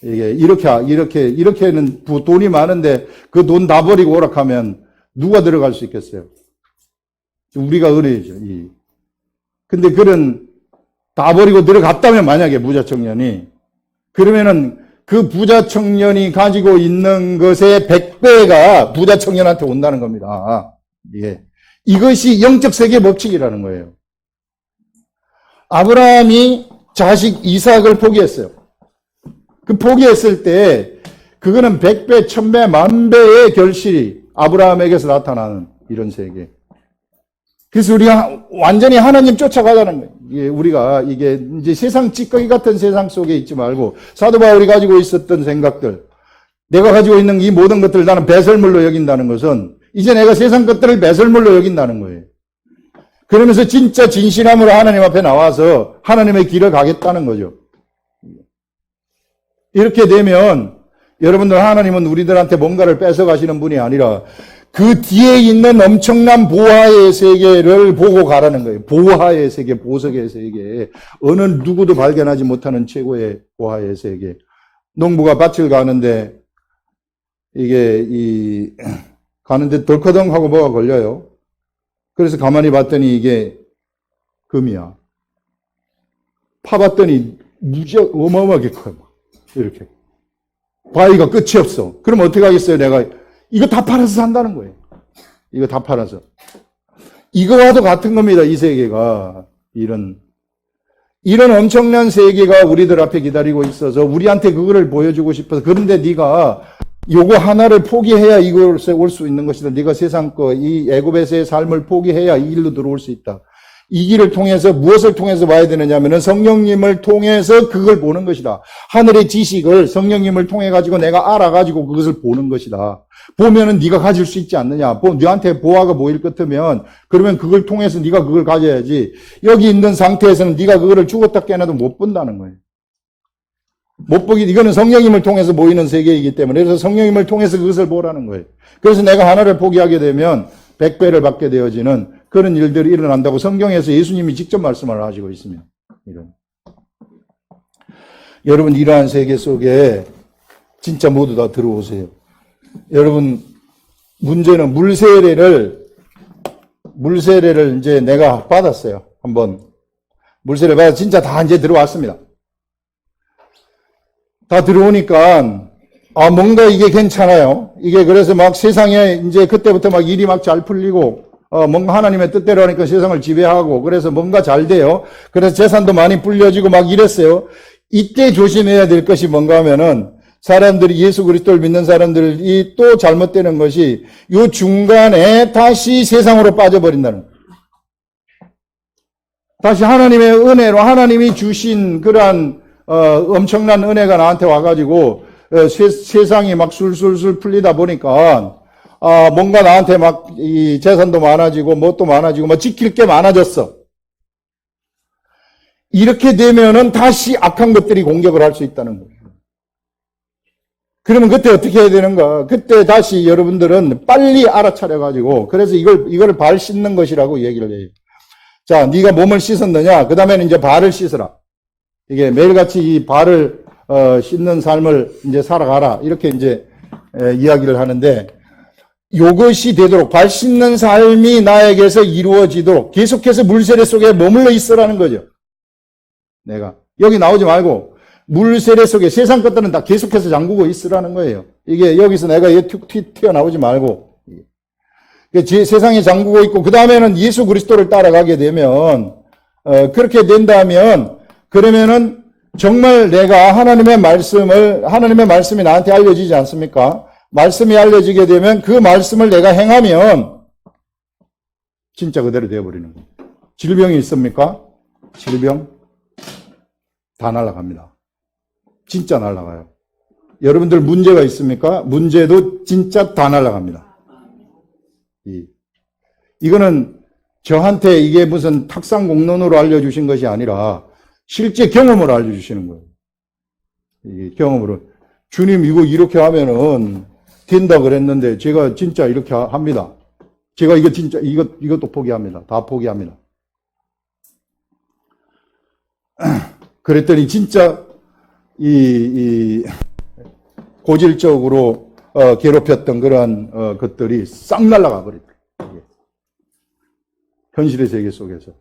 이게 이렇게는 돈이 많은데 그 돈 다 버리고 오락하면 누가 들어갈 수 있겠어요? 우리가 은혜죠. 근데 그런 다 버리고 들어갔다면 만약에 부자 청년이 그러면은 그 부자 청년이 가지고 있는 것의 100배가 부자 청년한테 온다는 겁니다. 예. 이것이 영적 세계 법칙이라는 거예요. 아브라함이 자식 이삭을 포기했어요. 그 포기했을 때 그거는 100배, 1000배, 10,000배의 결실이 아브라함에게서 나타나는 이런 세계. 그래서 우리가 완전히 하나님 쫓아가자는 거예요. 이게 이제 세상 찌꺼기 같은 세상 속에 있지 말고 사도 바울이 가지고 있었던 생각들, 내가 가지고 있는 이 모든 것들을 나는 배설물로 여긴다는 것은 이제 내가 세상 것들을 배설물로 여긴다는 거예요. 그러면서 진짜 진실함으로 하나님 앞에 나와서 하나님의 길을 가겠다는 거죠. 이렇게 되면 여러분들 하나님은 우리들한테 뭔가를 뺏어가시는 분이 아니라 그 뒤에 있는 엄청난 보화의 세계를 보고 가라는 거예요. 보화의 세계, 보석의 세계. 어느 누구도 발견하지 못하는 최고의 보화의 세계. 농부가 밭을 가는데 가는데 덜커덩 하고 뭐가 걸려요. 그래서 가만히 봤더니 이게 금이야. 파봤더니 무지하게 어마어마하게 커요. 이렇게. 바위가 끝이 없어. 그럼 어떻게 하겠어요? 내가 이거 다 팔아서 산다는 거예요. 이거 다 팔아서. 이거와도 같은 겁니다. 이 세계가. 이런 엄청난 세계가 우리들 앞에 기다리고 있어서 우리한테 그거를 보여주고 싶어서. 그런데 네가 요거 하나를 포기해야 이곳에 올 수 있는 것이다. 네가 세상 이 애굽에서의 삶을 포기해야 이 길로 들어올 수 있다. 이 길을 통해서 무엇을 통해서 봐야 되느냐면은 성령님을 통해서 그걸 보는 것이다. 하늘의 지식을 성령님을 통해 가지고 내가 알아 가지고 그것을 보는 것이다. 보면은 네가 가질 수 있지 않느냐. 너한테 보화가 보일 것 같으면 그러면 그걸 통해서 네가 그걸 가져야지. 여기 있는 상태에서는 네가 그거를 죽었다 깨어나도 못 본다는 거예요. 못 보기, 이거는 성령님을 통해서 보이는 세계이기 때문에 그래서 성령님을 통해서 그것을 보라는 거예요. 그래서 내가 하나를 포기하게 되면 100배를 받게 되어지는 그런 일들이 일어난다고 성경에서 예수님이 직접 말씀을 하시고 있습니다. 여러분 이러한 세계 속에 진짜 모두 다 들어오세요. 여러분 문제는 물세례를 이제 내가 받았어요. 한번 물세례 받아 진짜 다 이제 들어왔습니다. 다 들어오니까 뭔가 이게 괜찮아요. 이게 그래서 막 세상에 이제 그때부터 막 일이 막 잘 풀리고 뭔가 하나님의 뜻대로 하니까 세상을 지배하고 그래서 뭔가 잘 돼요. 그래서 재산도 많이 불려지고 막 이랬어요. 이때 조심해야 될 것이 뭔가 하면은 사람들이 예수 그리스도를 믿는 사람들이 또 잘못되는 것이 요 중간에 다시 세상으로 빠져버린다는 거예요. 다시 하나님의 은혜로 하나님이 주신 그러한 엄청난 은혜가 나한테 와가지고 세상이 막 술술술 풀리다 보니까 뭔가 나한테 막 이 재산도 많아지고 뭣도 많아지고 뭐 지킬 게 많아졌어. 이렇게 되면은 다시 악한 것들이 공격을 할 수 있다는 거예요. 그러면 그때 어떻게 해야 되는가? 그때 다시 여러분들은 빨리 알아차려가지고 그래서 이걸 발 씻는 것이라고 얘기를 해요. 자, 네가 몸을 씻었느냐? 그 다음에는 이제 발을 씻으라. 이게 매일같이 이 발을 씻는 삶을 이제 살아가라. 이렇게 이제 이야기를 하는데 이것이 되도록 발 씻는 삶이 나에게서 이루어지도록 계속해서 물세례 속에 머물러 있으라는 거죠. 내가 여기 나오지 말고 물 세례 속에 세상 것들은 다 계속해서 잠그고 있으라는 거예요. 이게 여기서 내가 툭 튀어나오지 말고. 세상에 잠그고 있고, 그 다음에는 예수 그리스도를 따라가게 되면, 그렇게 된다면, 그러면은 정말 내가 하나님의 말씀이 나한테 알려지지 않습니까? 말씀이 알려지게 되면 그 말씀을 내가 행하면 진짜 그대로 되어버리는 거예요. 질병이 있습니까? 질병 다 날아갑니다. 진짜 날아가요. 여러분들 문제가 있습니까? 문제도 진짜 다 날아갑니다. 이거는 저한테 이게 무슨 탁상 공론으로 알려주신 것이 아니라 실제 경험으로 알려주시는 거예요. 이게 경험으로. 주님 이거 이렇게 하면은 된다 그랬는데 제가 진짜 이렇게 합니다. 제가 이거 진짜 이것도 포기합니다. 다 포기합니다. 그랬더니 진짜 이 고질적으로 괴롭혔던 그러한 것들이 싹 날아가 버렸다. 현실의 세계 속에서.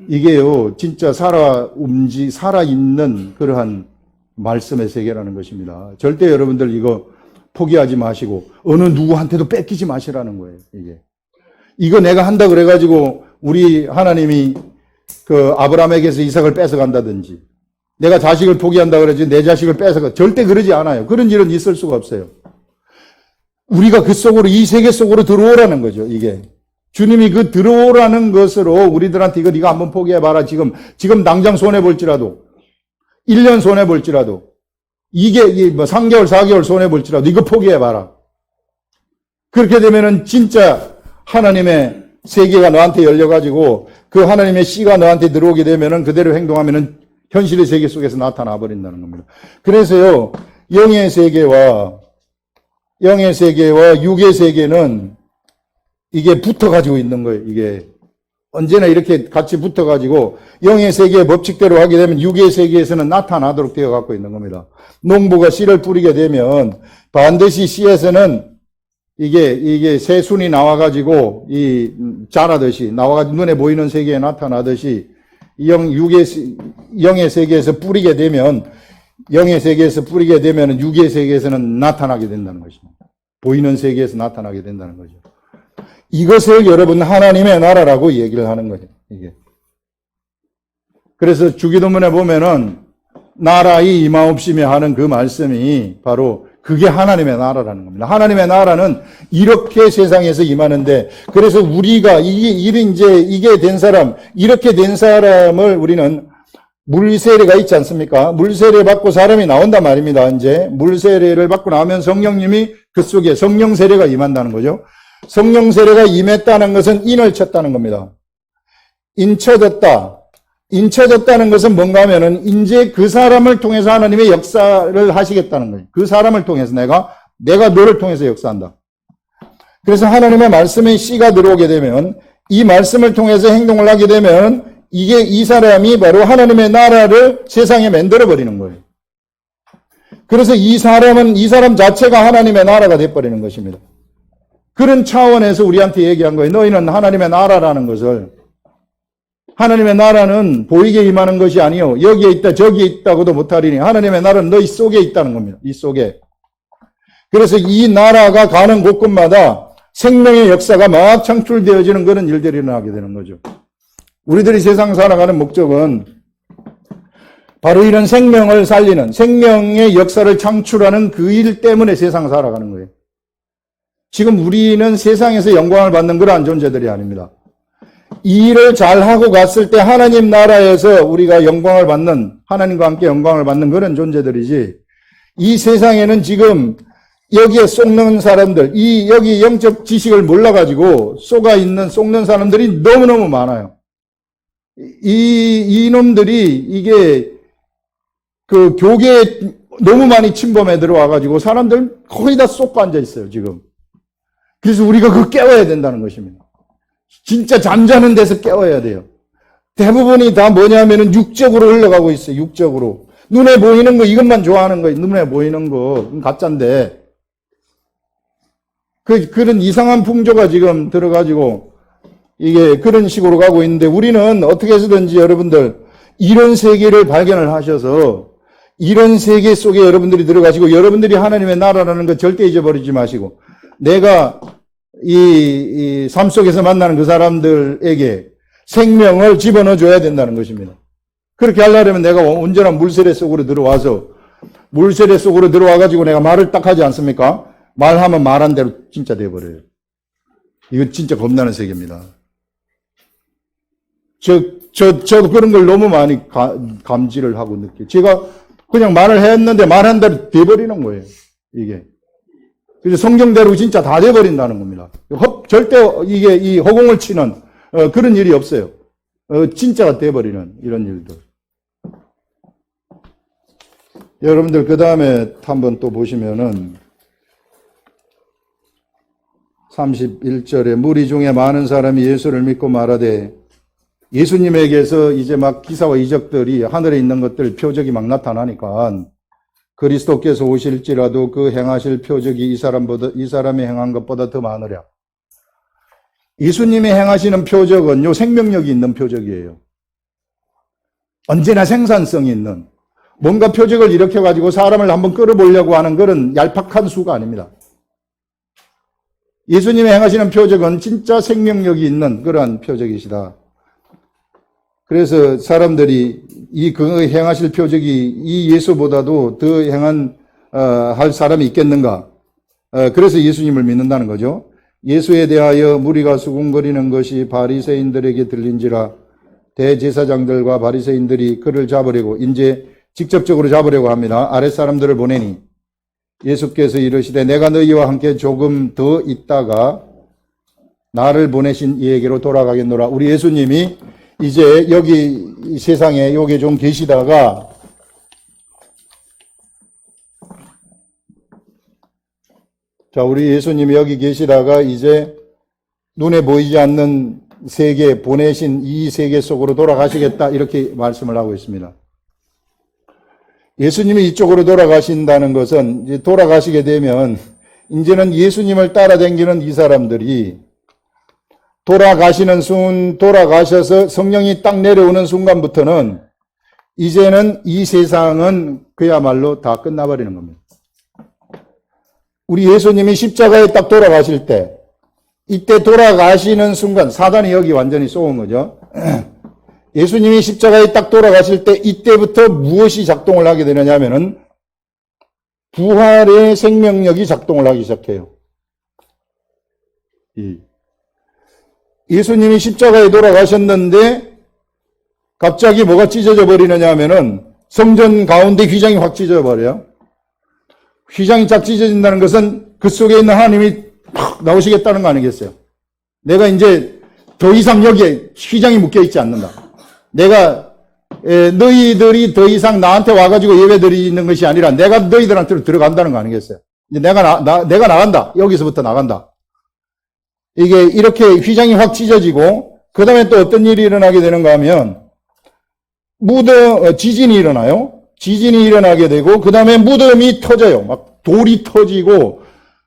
이게요, 진짜 살아있는 그러한 말씀의 세계라는 것입니다. 절대 여러분들 이거 포기하지 마시고, 어느 누구한테도 뺏기지 마시라는 거예요, 이게. 이거 내가 한다 그래가지고, 우리 하나님이 그 아브라함에게서 이삭을 뺏어간다든지, 내가 자식을 포기한다 그러지 내 자식을 뺏어가. 절대 그러지 않아요. 그런 일은 있을 수가 없어요. 우리가 그 속으로, 이 세계 속으로 들어오라는 거죠, 이게. 주님이 그 들어오라는 것으로 우리들한테 이거 네가 한번 포기해봐라. 지금 당장 손해볼지라도, 1년 손해볼지라도, 이게 뭐 3개월, 4개월 손해볼지라도 이거 포기해봐라. 그렇게 되면은 진짜 하나님의 세계가 너한테 열려가지고 그 하나님의 씨가 너한테 들어오게 되면은 그대로 행동하면은 현실의 세계 속에서 나타나 버린다는 겁니다. 그래서요, 영의 세계와 육의 세계는 이게 붙어가지고 있는 거예요. 이게 언제나 이렇게 같이 붙어가지고 영의 세계의 법칙대로 하게 되면 육의 세계에서는 나타나도록 되어 갖고 있는 겁니다. 농부가 씨를 뿌리게 되면 반드시 씨에서는 이게 새순이 나와가지고 자라듯이 나와가지고 눈에 보이는 세계에 나타나듯이 영의 세계에서 뿌리게 되면 육의 세계에서는 나타나게 된다는 것입니다. 보이는 세계에서 나타나게 된다는 거죠. 이것을 여러분 하나님의 나라라고 얘기를 하는 거예요. 이게. 그래서 주기도문에 보면은 나라의 임하옵시며 하는 그 말씀이 바로 그게 하나님의 나라라는 겁니다. 하나님의 나라는 이렇게 세상에서 임하는데, 그래서 우리가 이게 된 사람, 이렇게 된 사람을 우리는 물세례가 있지 않습니까? 물세례 받고 사람이 나온단 말입니다. 이제 물세례를 받고 나면 성령님이 그 속에 성령 세례가 임한다는 거죠. 성령 세례가 임했다는 것은 인을 쳤다는 겁니다. 인쳐졌다는 것은 뭔가 하면은 이제 그 사람을 통해서 하나님의 역사를 하시겠다는 거예요. 그 사람을 통해서 내가 너를 통해서 역사한다. 그래서 하나님의 말씀에 씨가 들어오게 되면, 이 말씀을 통해서 행동을 하게 되면 이 사람이 바로 하나님의 나라를 세상에 만들어 버리는 거예요. 그래서 이 사람 자체가 하나님의 나라가 돼버리는 것입니다. 그런 차원에서 우리한테 얘기한 거예요. 너희는 하나님의 나라라는 것을, 하나님의 나라는 보이게 임하는 것이 아니요 여기에 있다 저기에 있다고도 못하리니 하나님의 나라는 너희 속에 있다는 겁니다. 이 속에. 그래서 이 나라가 가는 곳곳마다 생명의 역사가 막 창출되어지는 그런 일들이 일어나게 되는 거죠. 우리들이 세상 살아가는 목적은 바로 이런 생명을 살리는, 생명의 역사를 창출하는 그 일 때문에 세상 살아가는 거예요. 지금 우리는 세상에서 영광을 받는 그러한 존재들이 아닙니다. 이 일을 잘하고 갔을 때 하나님 나라에서 우리가 영광을 받는, 하나님과 함께 영광을 받는 그런 존재들이지, 이 세상에는 지금 여기에 속는 사람들, 여기 영적 지식을 몰라가지고 속는 사람들이 너무너무 많아요. 이놈들이 이게 그 교계에 너무 많이 침범해 들어와가지고 사람들 거의 다 쏟고 앉아 있어요, 지금. 그래서 우리가 그거 깨워야 된다는 것입니다. 진짜 잠자는 데서 깨워야 돼요. 대부분이 다 뭐냐면은 육적으로 흘러가고 있어요, 육적으로. 눈에 보이는 거, 이것만 좋아하는 거예요. 눈에 보이는 거, 가짜인데. 그런 이상한 풍조가 지금 들어가지고, 이게 그런 식으로 가고 있는데, 우리는 어떻게 해서든지 여러분들, 이런 세계를 발견을 하셔서, 이런 세계 속에 여러분들이 들어가시고 여러분들이 하나님의 나라라는 거 절대 잊어버리지 마시고 내가 이 삶 속에서 만나는 그 사람들에게 생명을 집어넣어 줘야 된다는 것입니다. 그렇게 하려면 내가 온전한 물세례 속으로 들어와서 물세례 속으로 들어와가지고 내가 말을 딱 하지 않습니까? 말하면 말한 대로 진짜 돼버려요. 이거 진짜 겁나는 세계입니다. 저도 그런 걸 너무 많이 감지를 하고 느껴요. 제가 그냥 말을 했는데 말한 대로 돼버리는 거예요. 이게. 그래서 성경대로 진짜 다 돼버린다는 겁니다. 절대 이게 이 허공을 치는 그런 일이 없어요. 진짜가 돼버리는 이런 일들. 여러분들 그 다음에 한번 또 보시면은 31절에 무리 중에 많은 사람이 예수를 믿고 말하되 예수님에게서 이제 막 기사와 이적들이 하늘에 있는 것들 표적이 막 나타나니까 그리스도께서 오실지라도 그 행하실 표적이 이 사람이 행한 것보다 더 많으랴. 예수님이 행하시는 표적은요, 생명력이 있는 표적이에요. 언제나 생산성이 있는, 뭔가 표적을 일으켜가지고 사람을 한번 끌어보려고 하는 그런 얄팍한 수가 아닙니다. 예수님이 행하시는 표적은 진짜 생명력이 있는 그러한 표적이시다. 그래서 사람들이 그 행하실 표적이 이 예수보다도 더 할 사람이 있겠는가? 그래서 예수님을 믿는다는 거죠. 예수에 대하여 무리가 수군거리는 것이 바리새인들에게 들린지라 대제사장들과 바리새인들이 그를 잡으려고 이제 직접적으로 잡으려고 합니다. 아랫사람들을 보내니 예수께서 이르시되 내가 너희와 함께 조금 더 있다가 나를 보내신 이에게로 돌아가겠노라. 우리 예수님이 이제 여기 이 세상에 여기 좀 계시다가 자, 우리 예수님이 여기 계시다가 이제 눈에 보이지 않는 세계, 보내신 이 세계 속으로 돌아가시겠다 이렇게 말씀을 하고 있습니다. 예수님이 이쪽으로 돌아가신다는 것은 이제 돌아가시게 되면 이제는 예수님을 따라다니는 이 사람들이 돌아가셔서 성령이 딱 내려오는 순간부터는 이제는 이 세상은 그야말로 다 끝나버리는 겁니다. 우리 예수님이 십자가에 딱 돌아가실 때, 이때 돌아가시는 순간, 사단이 여기 완전히 쏘은 거죠. 예수님이 십자가에 딱 돌아가실 때, 이때부터 무엇이 작동을 하게 되느냐 하면은, 부활의 생명력이 작동을 하기 시작해요. 예수님이 십자가에 돌아가셨는데, 갑자기 뭐가 찢어져 버리느냐 하면은, 성전 가운데 휘장이 확 찢어져 버려요. 휘장이 쫙 찢어진다는 것은 그 속에 있는 하나님이 팍 나오시겠다는 거 아니겠어요? 내가 이제 더 이상 여기에 휘장이 묶여있지 않는다. 내가 너희들이 더 이상 나한테 와가지고 예배 드리는 것이 아니라 내가 너희들한테로 들어간다는 거 아니겠어요? 이제 내가 나간다. 여기서부터 나간다. 이게 이렇게 휘장이 확 찢어지고 그 다음에 또 어떤 일이 일어나게 되는가 하면 지진이 일어나요. 지진이 일어나게 되고 그 다음에 무덤이 터져요. 막 돌이 터지고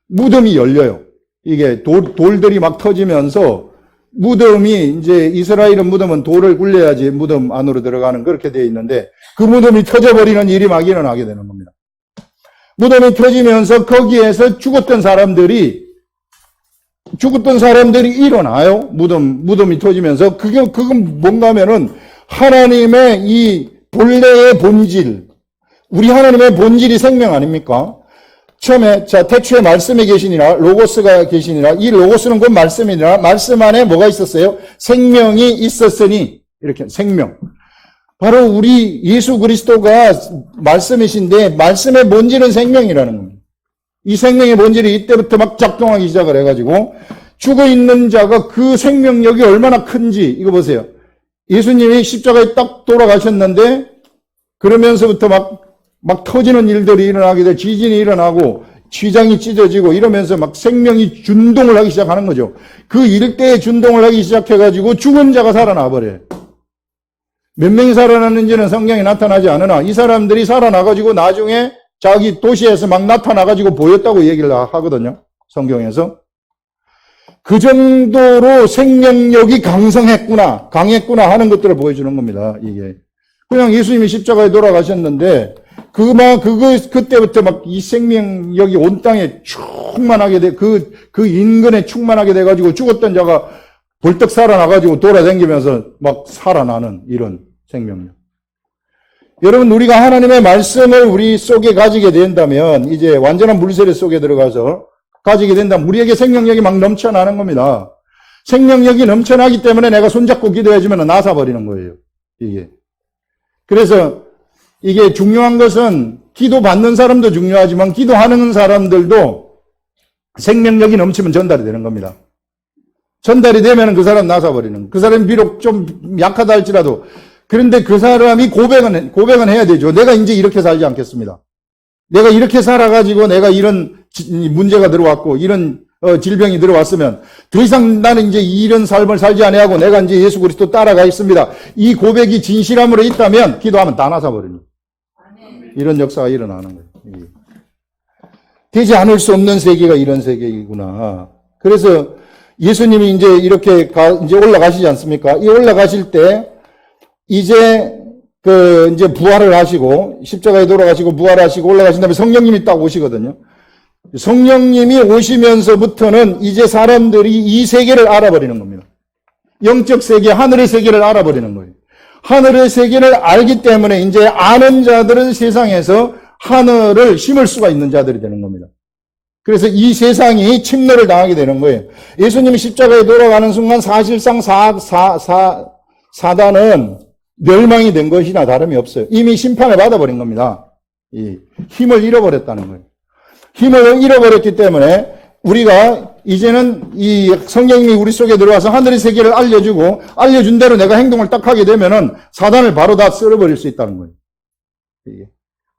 무덤이 열려요. 이게 돌들이 막 터지면서 무덤이 이제 이스라엘은 무덤은 돌을 굴려야지 무덤 안으로 들어가는 그렇게 되어 있는데 그 무덤이 터져버리는 일이 막 일어나게 되는 겁니다. 무덤이 터지면서 거기에서 죽었던 사람들이 일어나요. 무덤이 터지면서 그건 뭔가 하면은 하나님의 이 본래의 본질, 우리 하나님의 본질이 생명 아닙니까? 처음에 태초에 말씀에 계시니라 로고스가 계시니라 이 로고스는 곧 말씀이니라 말씀 안에 뭐가 있었어요? 생명이 있었으니 이렇게 생명. 바로 우리 예수 그리스도가 말씀이신데 말씀의 본질은 생명이라는 겁니다. 이 생명의 본질이 이때부터 막 작동하기 시작을 해가지고 죽어 있는 자가 그 생명력이 얼마나 큰지 이거 보세요. 예수님이 십자가에 딱 돌아가셨는데 그러면서부터 막 터지는 일들이 일어나게 돼 지진이 일어나고 휘장이 찢어지고 이러면서 막 생명이 준동을 하기 시작하는 거죠. 그 일대에 준동을 하기 시작해가지고 죽은 자가 살아나 버려요. 몇 명이 살아났는지는 성경에 나타나지 않으나 이 사람들이 살아나가지고 나중에 자기 도시에서 막 나타나가지고 보였다고 얘기를 하거든요. 성경에서. 그 정도로 생명력이 강했구나 하는 것들을 보여주는 겁니다. 이게. 그냥 예수님이 십자가에 돌아가셨는데 그때부터 막 이 생명력이 온 땅에 충만하게 그 인근에 충만하게 돼가지고 죽었던 자가 벌떡 살아나가지고 돌아다니면서 막 살아나는 이런 생명력. 여러분, 우리가 하나님의 말씀을 우리 속에 가지게 된다면, 이제 완전한 물세례 속에 들어가서 가지게 된다면, 우리에게 생명력이 막 넘쳐나는 겁니다. 생명력이 넘쳐나기 때문에 내가 손잡고 기도해주면 나사버리는 거예요. 이게. 그래서 이게 중요한 것은 기도 받는 사람도 중요하지만 기도하는 사람들도 생명력이 넘치면 전달이 되는 겁니다. 전달이 되면 그 사람 나사버리는 거예요. 그 사람이 비록 좀 약하다 할지라도 그런데 그 사람이 고백은 해야 되죠. 내가 이제 이렇게 살지 않겠습니다. 내가 이렇게 살아가지고 내가 이런 문제가 들어왔고 이런 질병이 들어왔으면 더 이상 나는 이제 이런 삶을 살지 아니하고 내가 이제 예수 그리스도 따라가 있습니다. 이 고백이 진실함으로 있다면 기도하면 다 나사버리는 거예요. 이런 역사가 일어나는 거예요. 되지 않을 수 없는 세계가 이런 세계이구나. 그래서 예수님이 이제 이렇게 이제 올라가시지 않습니까? 이 올라가실 때 이제 이제 부활을 하시고 십자가에 돌아가시고 부활하시고 올라가신 다음에 성령님이 딱 오시거든요. 성령님이 오시면서부터는 이제 사람들이 이 세계를 알아버리는 겁니다. 영적 세계, 하늘의 세계를 알아버리는 거예요. 하늘의 세계를 알기 때문에 이제 아는 자들은 세상에서 하늘을 심을 수가 있는 자들이 되는 겁니다. 그래서 이 세상이 침노를 당하게 되는 거예요. 예수님이 십자가에 돌아가는 순간 사실상 사단은 멸망이 된 것이나 다름이 없어요. 이미 심판을 받아버린 겁니다. 이 힘을 잃어버렸다는 거예요. 힘을 잃어버렸기 때문에 우리가 이제는 이 성령님이 우리 속에 들어와서 하늘의 세계를 알려주고 알려준 대로 내가 행동을 딱 하게 되면은 사단을 바로 다 쓸어버릴 수 있다는 거예요.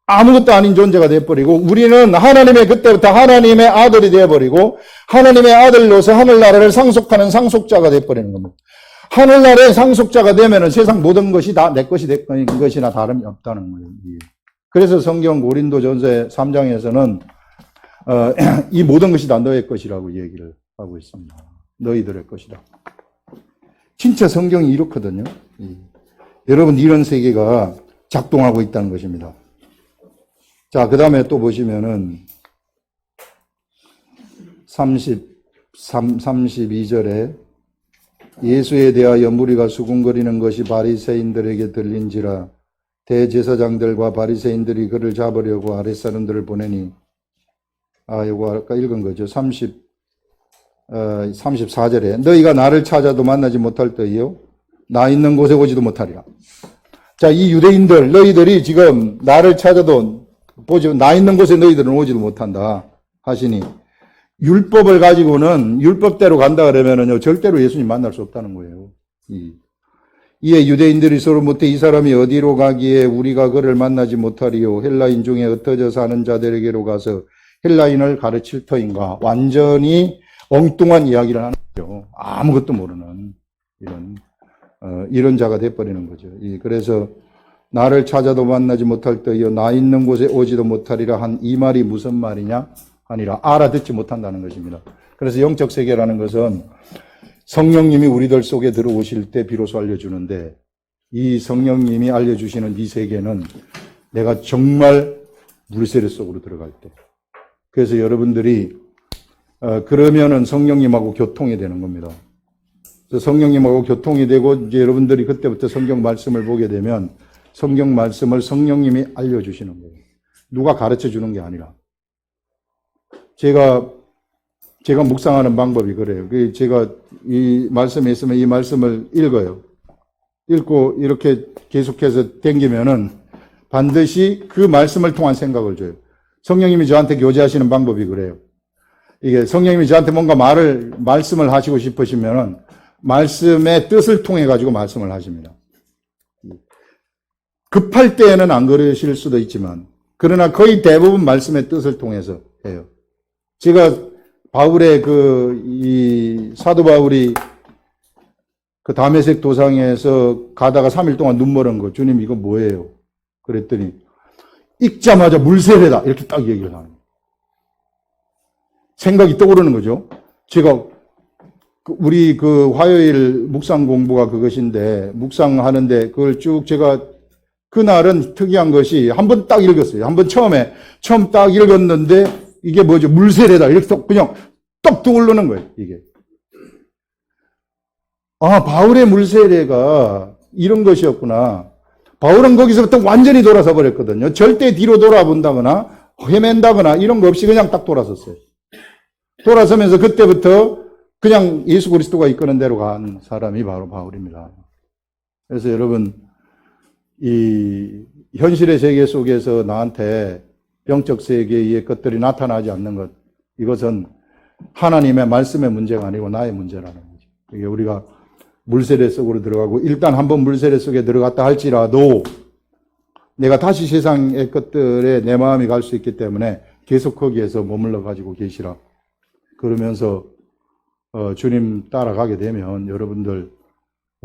아무것도 아닌 존재가 되어버리고 우리는 그때부터 하나님의 아들이 되어버리고 하나님의 아들로서 하늘나라를 상속하는 상속자가 되어버리는 겁니다. 하늘나라의 상속자가 되면은 세상 모든 것이 다 내 것이 될 것이나 다름이 없다는 거예요. 그래서 성경 고린도전서 3장에서는 이 모든 것이 다 너의 것이라고 얘기를 하고 있습니다. 너희들의 것이다. 진짜 성경이 이렇거든요. 여러분, 이런 세계가 작동하고 있다는 것입니다. 자, 그 다음에 또 보시면은 32절에 예수에 대하여 무리가 수군거리는 것이 바리새인들에게 들린지라 대제사장들과 바리새인들이 그를 잡으려고 아랫사람들을 보내니 요거 아까 읽은 거죠. 34절에 너희가 나를 찾아도 만나지 못할 터이요 나 있는 곳에 오지도 못하리라. 자, 이 유대인들 너희들이 지금 나를 찾아도 나 있는 곳에 너희들은 오지도 못한다 하시니 율법을 가지고는 율법대로 간다 그러면은요 절대로 예수님 만날 수 없다는 거예요. 이에 유대인들이 서로 못해 이 사람이 어디로 가기에 우리가 그를 만나지 못하리요 헬라인 중에 흩어져 사는 자들에게로 가서 헬라인을 가르칠 터인가. 완전히 엉뚱한 이야기를 하는 거죠. 아무것도 모르는 이런 자가 돼버리는 거죠. 그래서 나를 찾아도 만나지 못할 터이요 나 있는 곳에 오지도 못하리라 한 이 말이 무슨 말이냐 아니라 알아듣지 못한다는 것입니다. 그래서 영적 세계라는 것은 성령님이 우리들 속에 들어오실 때 비로소 알려주는데 이 성령님이 알려주시는 이 세계는 내가 정말 물세례 속으로 들어갈 때 그래서 여러분들이 그러면은 성령님하고 교통이 되는 겁니다. 그래서 성령님하고 교통이 되고 이제 여러분들이 그때부터 성경 말씀을 보게 되면 성경 말씀을 성령님이 알려주시는 거예요. 누가 가르쳐 주는 게 아니라. 제가 묵상하는 방법이 그래요. 제가 이 말씀에 있으면 이 말씀을 읽어요. 읽고 이렇게 계속해서 댕기면은 반드시 그 말씀을 통한 생각을 줘요. 성령님이 저한테 교제하시는 방법이 그래요. 이게 성령님이 저한테 뭔가 말씀을 하시고 싶으시면은 말씀의 뜻을 통해 가지고 말씀을 하십니다. 급할 때에는 안 그러실 수도 있지만 그러나 거의 대부분 말씀의 뜻을 통해서 해요. 제가 바울의 이 사도 바울이 그 다메섹 도상에서 가다가 3일 동안 눈멀은 거 주님 이거 뭐예요? 그랬더니 읽자마자 물세례다 이렇게 딱 얘기를 하는 거예요. 생각이 떠오르는 거죠. 제가 우리 화요일 묵상 공부가 그것인데 묵상하는데 그걸 쭉 제가 그날은 특이한 것이 한 번 딱 읽었어요. 한 번 처음 딱 읽었는데 이게 뭐죠? 물세례다. 이렇게 그냥 떡 떠오르는 거예요, 이게. 아, 바울의 물세례가 이런 것이었구나. 바울은 거기서부터 완전히 돌아서 버렸거든요. 절대 뒤로 돌아본다거나 헤맨다거나 이런 거 없이 그냥 딱 돌아섰어요. 돌아서면서 그때부터 그냥 예수 그리스도가 이끄는 대로 간 사람이 바로 바울입니다. 그래서 여러분, 이 현실의 세계 속에서 나한테 영적 세계의 것들이 나타나지 않는 것, 이것은 하나님의 말씀의 문제가 아니고 나의 문제라는 거죠. 이게 우리가 물세례 속으로 들어가고, 일단 한번 물세례 속에 들어갔다 할지라도 내가 다시 세상의 것들에 내 마음이 갈 수 있기 때문에 계속 거기에서 머물러 가지고 계시라. 그러면서 주님 따라가게 되면 여러분들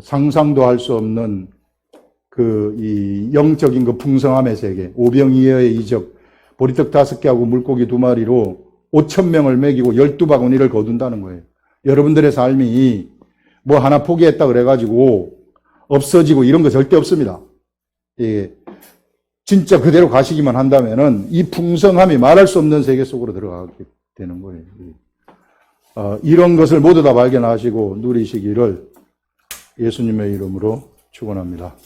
상상도 할 수 없는 이 영적인 그 풍성함의 세계, 오병이어의 이적, 보리떡 5개하고 물고기 2마리로 5,000명을 먹이고 12바구니를 거둔다는 거예요. 여러분들의 삶이 뭐 하나 포기했다 그래가지고 없어지고 이런 거 절대 없습니다. 예. 진짜 그대로 가시기만 한다면은 이 풍성함이 말할 수 없는 세계 속으로 들어가게 되는 거예요. 이런 것을 모두 다 발견하시고 누리시기를 예수님의 이름으로 축원합니다.